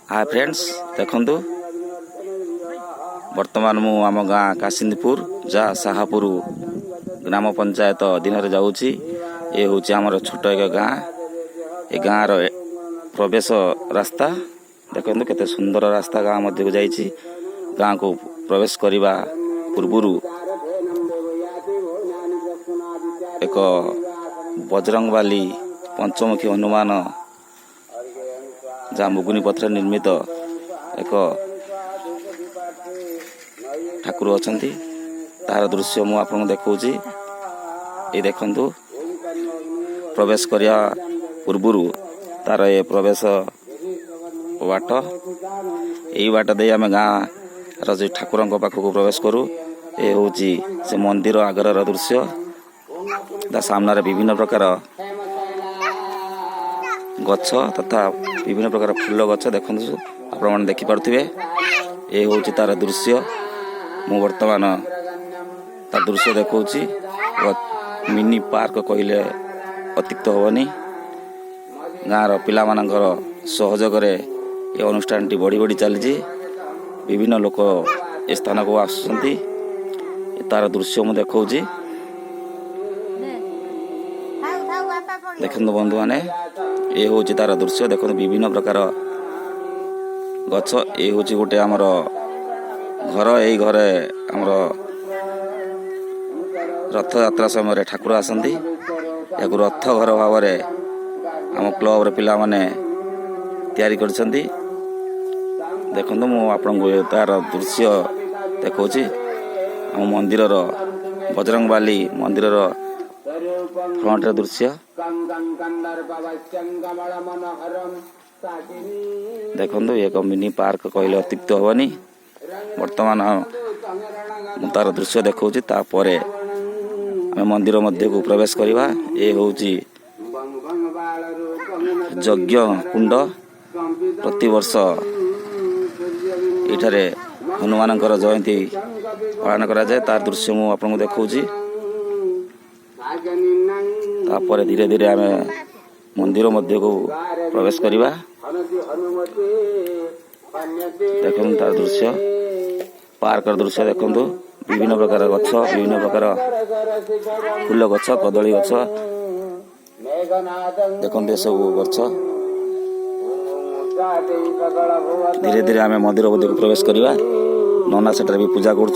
Hi friends देखंतु वर्तमान मु आम गाँ कासिंदपुर जहाँ साहापुर ग्राम पंचायत अधीन जाऊँगी। ये हूँ आमर छोट एक गाँ। ए गाँर प्रवेश रास्ता देखंतु केते सुंदर रास्ता गाँ मध्य को जाइए। गाँ को प्रवेश करने पूर्व एक बजरंगबाली पंचमुखी हनुमान जहाँ मुगुनी पथर निर्मित एक ठाकुर अछंती तार दृश्य मु आपको देखौची। ये देखंतु प्रवेश करिया पूर्व तार ये प्रवेश बाट यही बाट दे आम गाँ रो ठाकुर पाखक प्रवेश करूँ। ये हूँ से मंदिर आगर दृश्य। ता सामने विभिन्न प्रकार गछ तथा विभिन्न प्रकार फूल गछ देखु आपण देखिपे। ये हूँ तार दृश्य। मु वर्तमान तार दृश्य देखौची। मिनी पार्क कहले अत्युक्त हेनी। गाँव पिला मानकर सहयोग ये अनुष्ठान टी बढ़ी बढ़ी चली। विभिन्न लोक ए स्थान को आसुचंती। तार दृश्य मु देखौची। देखंतु बंधु माने ये हूँ तार दृश्य। देखो विभिन्न प्रकार गछ। ये हूँ गोटे आमर घर। यही घरे आमर रथ यात्रा समय ठाकुर आसती। या रथ घर भाव आम क्लब पिला माने तैयारी करछंती। देखंतु मु आपनको तार दृश्य देखौची। आम मंदिर बजरंगबाली मंदिर फ्रंट दृश्य देखंतु। एक मिनी पार्क कहले अत्युक्त हेनी। वर्तमान तार दृश्य देखौची। तापरे आम मंदिर मध्य को प्रवेश करवा। ये हूँ यज्ञ कुंड। प्रति वर्ष इठारे हनुमान जयंती पालन करा जाए। तार दृश्य मु आपको देखौची। तापर धीरे धीरे आम मंदिर मध्य को प्रवेश करवा। देखो तार दृश्य पार्क दृश्य देखंतु। विभिन्न प्रकार गछ विभिन्न प्रकार फूल गछ कदली गछ देखते सब गछ। धीरे धीरे आम मंदिर मध्य को प्रवेश करवा। नना सेठारे भी पूजा कर